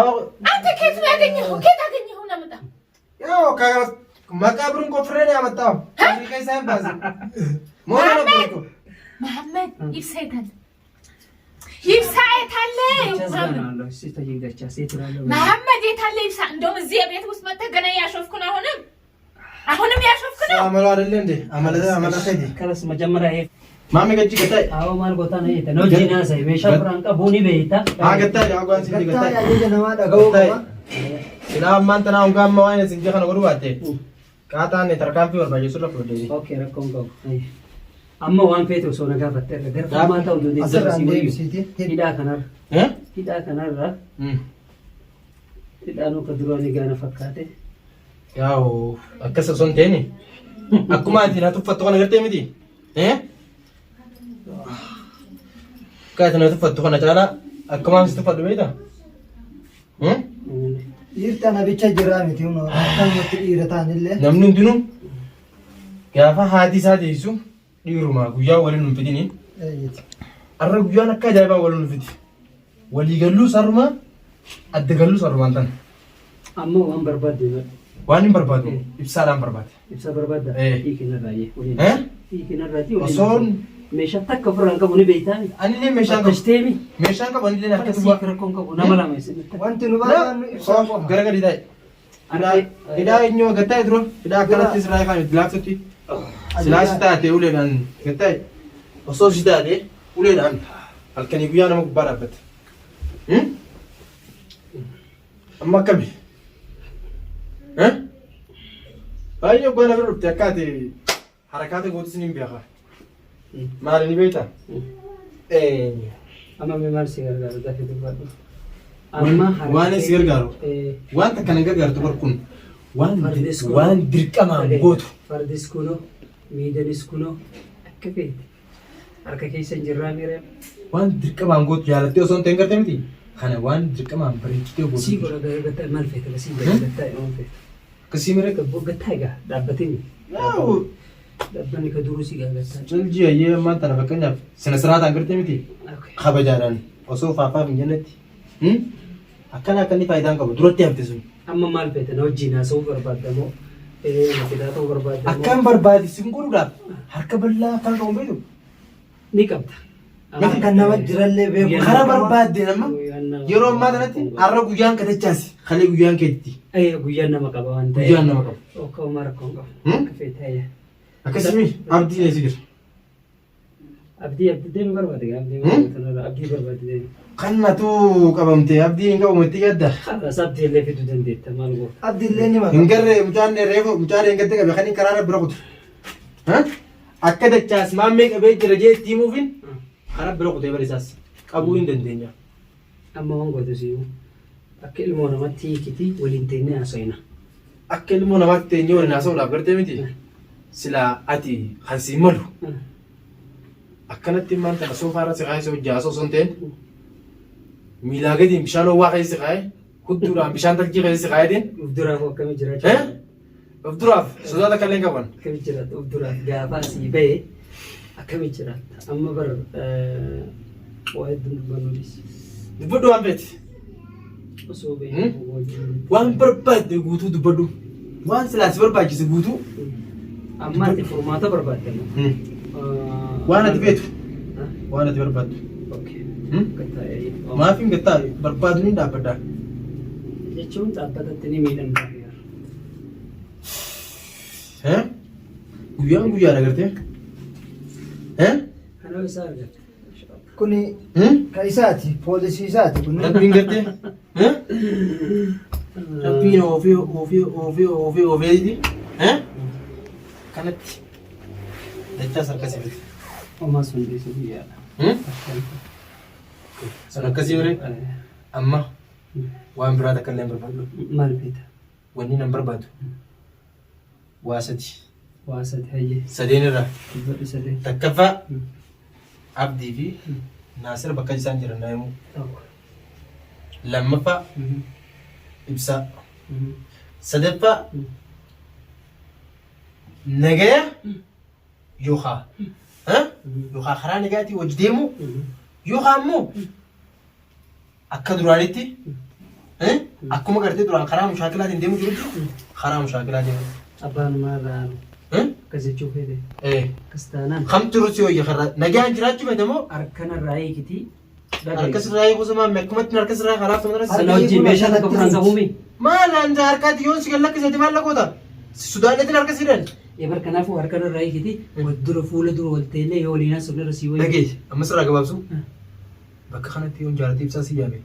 አንተ ከየት ነው ያገኘኸው? ከየት አገኘኸው ነው መጣ? ያው መቃብሩን ቆፍሬ ነው ያመጣው። ከይሳን ባዝ መሐመድ ይብሳይታል ይብሳይታል መሐመድ የታለ ይብሳ? እንደውም እዚህ ቤት ውስጥ መጥተህ ገና ያሾፍኩ ነው። አሁንም ያሾፍኩ ነው። አመሉ አይደለ እንዴ? አመለ ከዲ ከረስ መጀመሪያ ይሄ ማሚ ገጭ ገታይ አዎ ማል ጎታ ነው ይሄ ነው ጂና ሳይ ሜሻ ፍራንቃ ቦኒ ቤታ ገታይ አጓን ሲዲ ገታይ ያየ ነው ደጋው ila amantana ungamma wayne sinje kana godu batte kata ne tarkampi war baje sura fode okay rakon go amma wan feto so naga batte gar ma ta udu de hida kanar hida kanar ra hida no kadro ni gana fakkate yaw akasa sonteni akuma tina tuffatto kana garte miti kata na tuffatto kana chala akuma tuffatto beita irtana bicha jiramiti uno tamatti irataanille namni hundinu gaafa haati isaa deessu dhiiruma guyyaa waliin nu fidini arra guyyaan akka ajaa'ibaa waliin nu fidi walii galluu saruma adda galluu sarumaan tan amma waan barbaadde waan hin barbaadu ibsaadhaan barbaade ibsa barbaadda hiikinarraayi osoon meeshaan takka ofirraan qabu ni beeytaa anillee meeshaan qabu anillee akka akkasii rakkoon qabu nama lama wanti nu barbaannu ibsaa gara gadi taa'e hidhaa eenyu gattaa'e dura hidhaa akkanatti siraa kan itti laaftutti silaa si taate uleedhaan gattaa'e osoo si taate uleedhaan halkanii guyyaa nama gubbaa dhaabbate amma akkami baay'ee goona bira dhufte akkaate harakaata gootis ni beeka maali ni beekta amma maal si gargaaru dafee dubbadhu waan si gargaaru wanta kana gargaartu barkun waan dirqamaan gootu fardis kuno miidanis kuno akka feete harka keessa hin jirraa miira waan dirqamaan gootu jaalattee osoo hin ta'in garte miti kana waan dirqamaan bareechitee gootu si godha gargaarta maal feete basii gargaarta maal feete akkasii mire gabbooggattaa egaa dhaabbatini dhaabbanni ka duruu si gaagataa jalji ayyee ammaan tana fakkeenyaaf sina siraataan garte miti kabajaadhaan osoo faafaaf hin jennetti akkana akkanni faayidaan qabu duratti hafte sun amma maal feete na wajjin haasa'uu barbaadamoo fidaa ta'uu barbaadamoo akkaan barbaadi sin godhuudhaaf harka bal'aa akkaan qabu beeku ni qabda kan nama jirallee beeku kara barbaadde nama yeroo ammaa kanatti har'a guyyaan katachaasi kalee guyyaan keetti guyyaan nama qaba waan ta'eef guyyaan nama qaba okkoo rakkoon qabu akka feete akkasii abdii ne sigir abdii deemu barbaade abdii barbaade kannatu qabamte abdii hin qabu itti gadda khalas abdii illee fiduu dandeetta maal goota abdiillee ni maqaa hin garre mucaan reefu mucaan hin gadda qabe kan karaa bira kutu akka dachaas maammee qabee jira jee itti himuufin karaa bira kutee barisaas qabuu hin dandeenya amma waan gootu si'u akka ilmoo namatti hiikiti waliin teenyee haasa'ina akka ilmoo namaatti teenyee waliin haasa'uudhaaf gartee miti sila ati hansi malu akkanatti maanta soofaa irra si kaayee hojjaa osoo hin ta'in miilaa gadiin bishaan ho'aa keessa si kaayee hudduudhaan bishaan talchii keessa si kaayee uf duraaf akkamii jiraachuu of duraaf sodaata akka illee qaban akkamii jiraata uf duraaf gaafa asii ba'e akkamii jiraata amma bar waa hedduun dubbannuunis dubbadhu waan feeti osoo ba'e waan barbaadde guutuu dubbadhu waan silaasi barbaachise guutuu amma ati furmaata barbaadde waan ati feetu waan ati barbaaddu maaf hin gattaa barbaadu ni dhaabbaddaa jechuun dhaabbatatti ni miidhamtaa guyyaan guyyaadha gartee kana isaa argate kuni ka isaati poolisii isaati kun rabbiin gartee rabbiin oofee kanatti dachaas harkasii fite homaa sun dhiisu guyyaadha sun akkasii bare amma waan biraa takka illee hin barbaadu maal feeta wanni nan barbaadu waa sadi hayyee sadeen irraa dubbadhu sadeen takkaffaa abdii fi naasir bakka isaan jiran naa himuu lammaffaa ibsaa sadaffaa nagaya yookaan karaa nagaatii wajji deemu yookaan immoo akka duraanitti akkuma gartee duraan karaa mushaakilaatiin deemu jirutti karaa mushaakilaatiin. Abbaan maarraa akkas jechuu fedhe. Akkas taanaan. Kamtu rusi hoyya karaa nagaan jiraachuu fedhe moo? Harkanarraa eegiti. Harkasirraa eeguusa maammi akkumatti harkasirraa karaa fuuldura. Sana wajjin meeshaa tokko biraan qabuumi. Maal anja harkaatti yoon si gallakkisee maal lakkota? Sudaanetiin harkasiidhaan. Eebar kanaafuu harkanarraa eegiti. Dura fuula dura wal ta'ellee yoo waliinaa sirnirra sii wayii. Dhageessi ammas irraa gabaabsu. Bakka kanatti yoon jaartii ibsaa si yaame.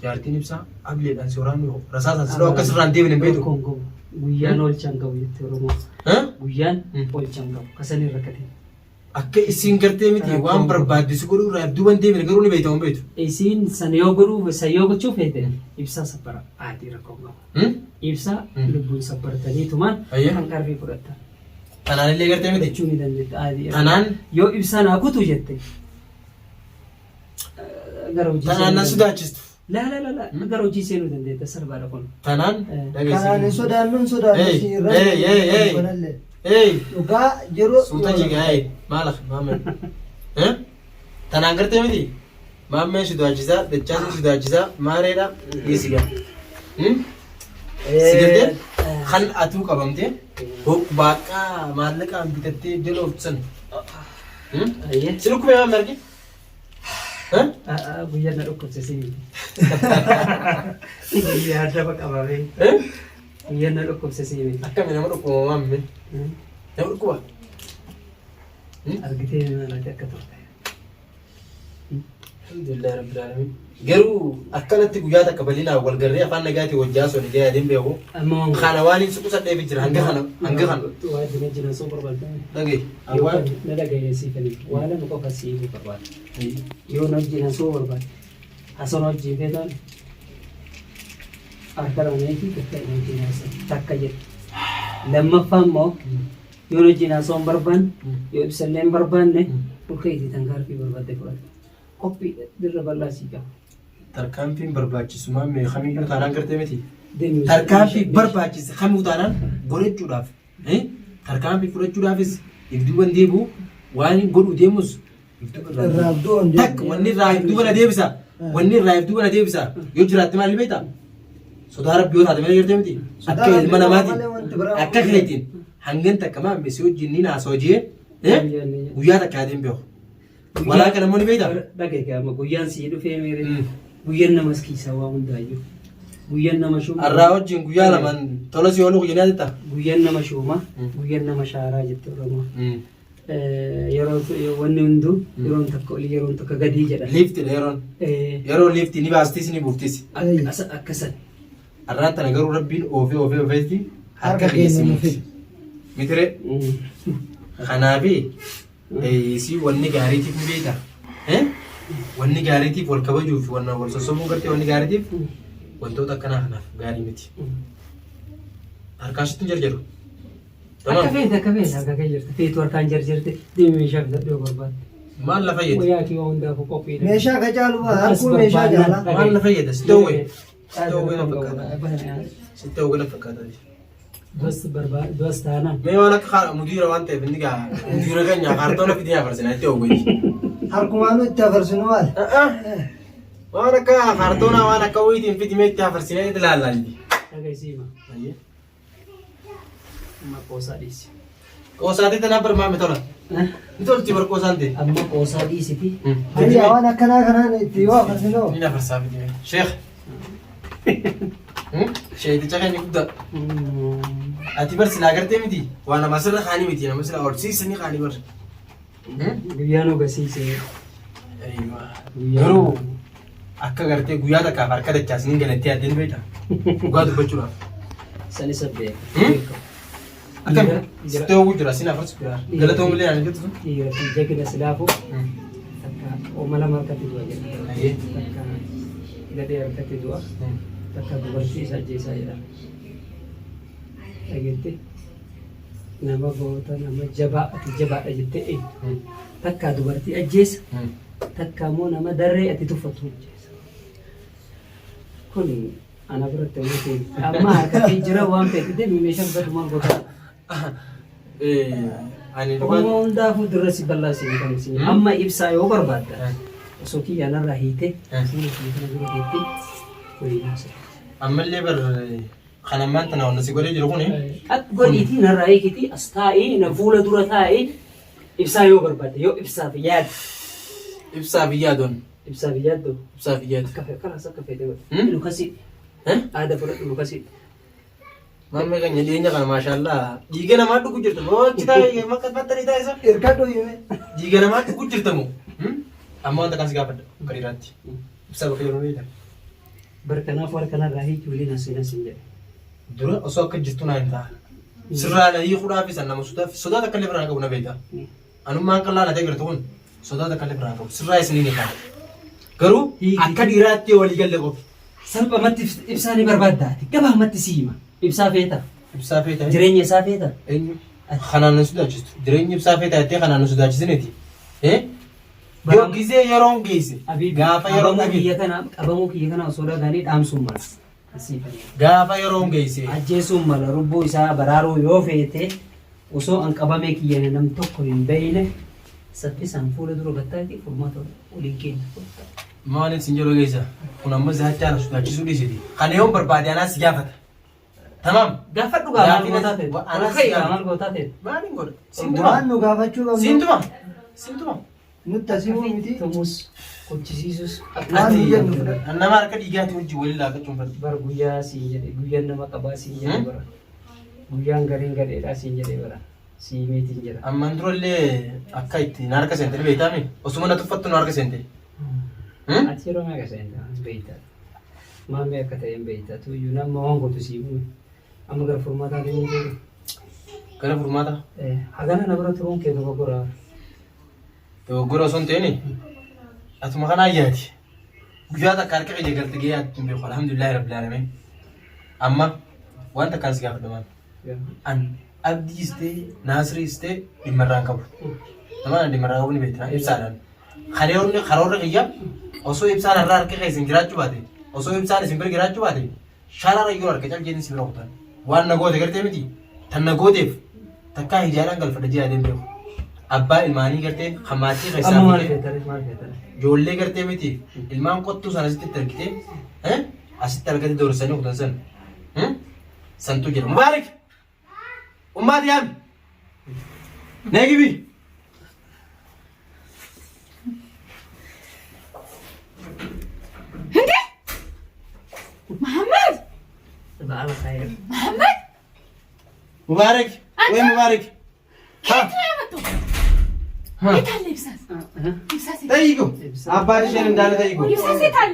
Jaartiin ibsaa abileedhaan si waraannu rasaasaan siloo akkasirraan deebine hin beeku. Guyyaan oolchaan qabu jettee Oromoo. Guyyaan oolchaan qabu. Kasan irra katee. Akka isiin gartee miti waan barbaaddisu godhuu irraa duuban deemine garuu ni beektamu beektu. Isiin san yoo godhuu san yoo gochuu feete ibsaa sabbara aatii rakkoo qaba. Ibsaa lubbuun sabbartaniitumaan kan qarfii fudhatta. Tanaan illee gartee miti. Jechuu ni dandeetta aatii. Tanaan yoo ibsaa naa kutu jette. Tanaan nan sodaachistu. La gara hojii seenuu dandeetta sarbaadha kun. Tanaan Kanaan hin sodaannu hin sodaannu. Dhugaa yeroo. Suuta jigaa maala maamee. Tanaan gartee miti. Maameen sodaachisaa dachaasni sodaachisaa maareedha dhiisigaa. Sigartee kan atuu qabamtee baaqaa maallaqaan bitattee jala oofsan. Si dhukkubee maamee argi? Guyyaa na dhukkubsisee miti. Guyyaa adda qabamee. Guyyaa na dhukkubsisee miti. Akkami nama dhukkubama maamee? Nama dhukkuba? Argitee maalaati akka turte. Alhamdulillah rabbil alamin. Garuu akkanatti guyyaa takka bal'inaan wal garree afaan nagaatii wajjaa soon ijaa yaadeen beeku. Kana waan hin suqusa dheebi jira hanga kana. Waa jina jina soo barbaadda. Dhagee. Na dhagee siifanii waa lama qofa siifuu barbaada. Yoo na jina soo barbaada. Hasan hojii feetaan. Harka lameetii takka jedhe. Lammaffaa immoo yoo na jina soo hin barbaanne yoo ibsallee hin barbaanne dhulkeetii tankaarfii barbaadde fudhate. Koppii dirra bal'aa sii qaba. Tarkaanfiin barbaachisu maamee kamiyyuu taanaan gartee miti. Tarkaanfii barbaachise kamuu taanaan godhachuudhaaf. Tarkaanfii fudhachuudhaafis ibduuban deebi'u waan godhu deemus takka wanni irraa ibduuban adeebisa. Wanni irraa ibduuban adeebisa. Yoo jiraatte maal beektaa? Sodaa rabbii yoo taate malee gartee miti. Akka ilma namaatiin akka keetiin hangan takka maamee si wajjin ni naasoo jee guyyaa takka yaadeen beeku. Walaa kana moni beektaa? Dhagee amma guyyaan sii dhufee meeree guyyaan nama kiisaa waa hundaayyuu guyyaan nama shuuma. Arraa wajjin guyyaa lamaan tola si oolu guyyaan yaadatta? Guyyaan nama shuuma guyyaan nama shaaraa jette Oromoo. Yeroo wanni hunduu yeroon takka olii yeroon takka gadii jedha. Liiftiidha yeroon. Yeroo liiftii ni baastis ni buuftis. Akkasan. Arraan tana garuu rabbiin oofeetti harka keessi mitire. Kanaafi si wanni gaariitiif ni beektaa? Wanni gaariitiif wal kabajuuf wal sossobuun gartee wanni gaariitiif wantoota akkanaa kanaaf gaarii miti. Harkaasitti hin jarjaru. Akka feete harka kee jirti. Feetu harkaan jarjarte deemi meeshaa bitadhee barbaadde. Maal la fayyada? Wayyaa kee waa hundaafuu qophiidha. Meeshaa ka caalu harkuu meeshaa jaala. Maal la fayyada? Si ta'uwe. Si ta'uwe na fakkaata. Bas taanaan. Mee waan akka mudiira waan ta'eef inni gaa mudiira keenya kaartoona fidee afarsinaa itti ta'uwe. Harkumaanuu itti afarsinu maal? Waan akka kaartoona waan akka wayiitiin fidimee itti afarsinee itti laallaan. Dhagaysiima. Amma qoosaa dhiisi. Qoosaati tanaa barmaame tola. Ni tolti bar qoosaan ta'e. Amma qoosaa dhiisiti. Hayya waan akkanaa kanaan itti yoo afarsinoo. Ni afarsaa fidimee. Sheekh. Sheeticha keenya guddaa. Ati bar silaa gartee miti. Waan nama sirra kaanii miti nama silaa horsiisanii kaanii bar. Guyyaan ogasiisee. Garuu akka gartee guyyaa takkaaf harka dachaasniin galattee addeen beektaa? Dhugaa dubbachuudhaaf. Sani sabbeeka. Akkami? Sittee hojii jira sin afarsu biraa. Galatoo mullee aan jettu sun? Jagina silaafuu takka oomala markatti du'a jedha. Takka gadee harkatti du'a. Takka dubartii isa ajjeesaa jedha. Dhageetti nama goota nama jabaa ati jabaadha jettee takka dubartii ajjeesa. Takka immoo nama darree ati tuffattu ajjeesa. Kun ana biratti hojjeteen amma harkatti jira waan feetite meeshaa bitatumaan goota. Oromoo hundaafuu dirra si bal'aasee kan isin amma ibsaa yoo barbaadda osoo kiyyaanarraa hiite fuula kiyya kana bira geettee waliin haasa'e. ammallee bar kana maanta na wonna si godhee jiru kuni At godhiitii narraa eegiti as taa'ee na fuula dura taa'ee ibsaa yoo barbaade yoo ibsaaf yaadu. ibsaaf yaadoon Ibsaaf yaadu. ibsaaf yaadu Kalas akka fedhe godhe. Lukasi. Aada fudhadhu lukasi. mamme kan nyadeenya kana maashaallah dhiiga namaa dhugu jirtu moochi taa'ee makka battanii taa'e isa Erkadho yume. dhiiga namaa dhugu jirtamu amma wanta kan si gaafadha qariiraatti ibsaa bakka yeroo beektan Barkanaaf warkanarraa hiikiwlee nasiina siin jedhe. dura osoo akka jirtu naa hin ta'a sirraa hiikuudhaaf isa nama sodaata akka illee biraan qabu na beekta anummaan qal'aa na ta'e gartuu kun sodaata akka illee biraan qabu sirraa isin ni qaba garuu akka dhiiraatti walii galle qofi Salphumatti ibsaa ni barbaaddaati. Gabaamatti si hima. Ibsaa feeta. ibsaa feeta Jireenya isaa feeta. eenyu kanaan nu sodaachistu jireenyi ibsaa feeta jettee kanaan nu sodaachisneeti yoo gisee yeroon geesse gaafa yeroon qabamuu kiyya kana osoo dhagaanii dhaamsuun mala. gaafa yeroon geesse Ajjeesuun mala lubbuu isaa baraaruu yoo feete osoo an qabamee kiyyan nam tokko hin beeyne saffisaan fuula dura gattaati furmaata waliin keenya. maaliif sin jedhu geessa kun amma zaachaa na sodaachisuu dhiisiti kana yoon barbaade anaas gaafata tamam Gaafadhu gaa maal gootaa ta'e. Maal gootaa ta'e. maaliin godha Waan nu gaafachuu qabnu. sintuma Nutti asii miti. Tumuus kochisiisus. Waan nu jennu fudhadha. nama harka dhiigaatti wajjin waliin laaqachuun fadha Bara guyyaa siin jedhe guyyaan nama qabaa siin jedhe bara. Guyyaan gariin gadheedhaa siin jedhe bara. Sii meetiin jedha. amman durallee akka itti na harka seente beektaami osuma na tuffattu na harka seente Ati yeroo meeqa seenta beektaa. Maamii akka ta'e hin beektaa tuyyuu nama waan gootu sii bu'u. Amma gara furmaataa deemuu jiru. gara furmaata Hagana na bira turuun kee dogoggoraa. dogoggora osoo hin ta'ini atuma kana ayyaati guyyaa takka harka kee galte gee yaatti hin beeku alhamdulillahi rabbil alamin amma wanta kan si gaafadha maal an abdiis ta'e naasiriis ta'e dhimmarraan qabu namaan dhimmarraa qabu ni beektina ibsaadhaan karoorri kiyya osoo ibsaan irraa harka kee isin jiraachuu baate osoo ibsaan isin bira jiraachuu baate shaarara yoo harka caljeeni si bira kutan waan nagoote gartee miti tan nagooteef takkaa hijaadhaan galfadha jiyaadeen beeku abbaa ilmaanii gartee hammaatii Amma keessaa maal fuudhee feetare maal feetare. ijoollee gartee miti ilmaan qottuu sana asitti argitee asitti argate doorsanii kutan san santu jira mubaarik ummaati yaami neegibi እንዴ መሐመድ Ba'ala kaya. መሐመድ ሙባረክ ወይ ሙባረክ ከየት ነው የመጣው? የት አለ ይብሳስ? ይብሳስ ጠይቁ አባትሽን እንዳለ ጠይቁ ይብሳስ የት አለ?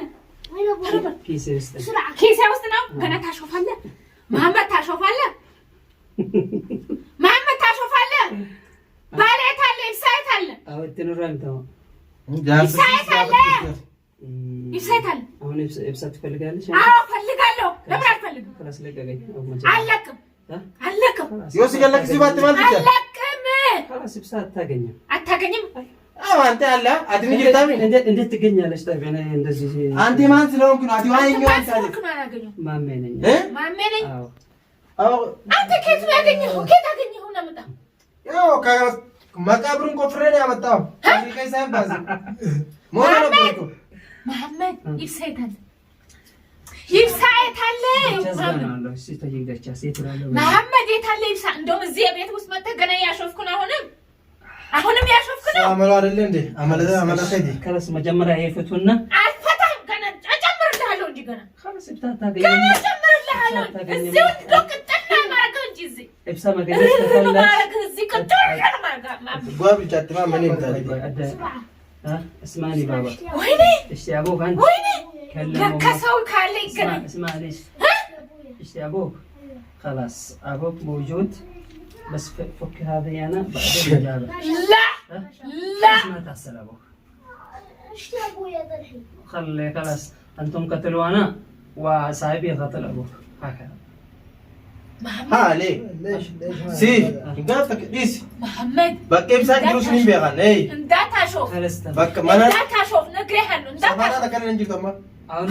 Kisi usta. ኪሴ ውስጥ ነው። ገና ታሾፋለህ መሐመድ፣ ታሾፋለህ መሐመድ፣ ታሾፋለህ። ባለ የት አለ? ይብሳ የት አለ? Awat tinuran tama. ይብሳ የት አለ? ይብሳ የት አለ? Awon ibsa ትፈልጋለሽ? አዎ ፈልጋለሁ። ለምን አልፈልግም? Kalas lagagay. አለቅም አለቅም ዮሲ ገለክ ሲባት ማለት ይችላል አለቅም። Kalas ibsa አታገኝም። አታገኝም። አዎ አንተ አለ አትሚ ጅርታሚ እንዴት ትገኛለሽ? ታዲያ እኔ እንደዚህ አንተ ማን ስለሆንክ ነው? አዲ ዋይኛው አንተ አለ ነው አላገኘው። ማሜ ነኝ። ማሜ ነኝ። አዎ አዎ አንተ ከየት ነው ያገኘኸው? ከየት አገኘኸው ነው የመጣው? ያው ከመቃብሩን ቆፍሬ ነው ያመጣው። አፍሪካይ ሳይባዝ ሞራ ነው እኮ መሐመድ ይብሳ የት አለ? ይብሳ የት አለ? ቻዝጋናለሁ። እሺ ተይገቻ ሴት ነው። መሐመድ የት አለ ይብሳ? እንደውም እዚህ ቤት ውስጥ መጥተህ ገና ያሾፍኩ ነው። አሁንም ያሾፍኩ ነው። አመሉ አይደለ እንዴ? አመለ ከዲ ካላስ መጀመሪያ ይፈቱና አልፈታም። ገና እጨምርልሃለሁ እንጂ ገና ካላስ ibsa ገና አታገኝም። እጨምርልሃለሁ። እዚህ እንደው ቅጥል ማረግ እንጂ እዚህ ibsa ማገኘት ተፈላ ማረግ እዚህ ቅጥል ማረግ ጓብ ጫትማ ምን ይምጣል? اسمعني بابا. ወይኔ ايش يا ابوك انت؟ ወይኔ كلمه ከሰው ካለ ይገናኝ። اسمع ليش؟ ايش يا ابوك؟ خلاص ابوك موجود بس فك هذه انا بعدين نجابه. لا لا ما تحصل ابوك. ايش يا ابويا ذا الحين؟ خلي خلاص انتم قتلوا انا وصاحبي قتل ابوك هكذا. ها ليه؟ ليش سي قالك ديس መሐመድ በቃ ይብሳ ጅሩስ ምን ቢያጋን እይ እንዳታሾፍ خلاص በቃ ማና እንዳታሾፍ ነግሬሃለሁ። ሰማና እንዳታሾፍ ተከረን እንጂ ተማ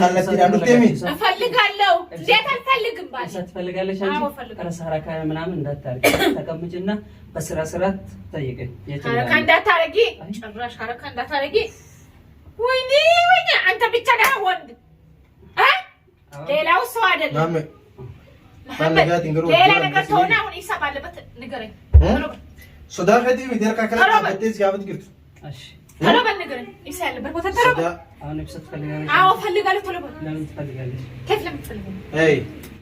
ካለቲ ዳንዱ ቴሚ እፈልጋለሁ። እንዴት አልፈልግም ባል እሳ ትፈልጋለሽ አንቺ? አዎ እፈልጋለሁ። ኧረ ሐረካ ምናምን እንዳታርቂ ተቀምጭና በስራ ስራት ጠይቀኝ። ሐረካ እንዳታረጊ፣ ጭራሽ ሐረካ እንዳታረጊ። ወይኔ ወይኔ አንተ ብቻ ነህ ወንድ እ ሌላው ሰው አይደለም ማሜ መሐመድ ፈለጋት እንግሮ ሌላ ነገር ተሆነ አሁን ሂሳብ አለበት ንገረኝ ሶዳ ፈዲ ሚደርካ ከላ በደዝ ጋብት ግርቱ እሺ ቶሎ በል ንገረኝ ሂሳብ ያለበት ቦታ ቶሎ በል አሁን ብሰት ፈልጋለሽ አዎ ፈልጋለሁ ቶሎ በል ለምን ትፈልጋለሽ ከፍ ለምን ትፈልጋለህ አይ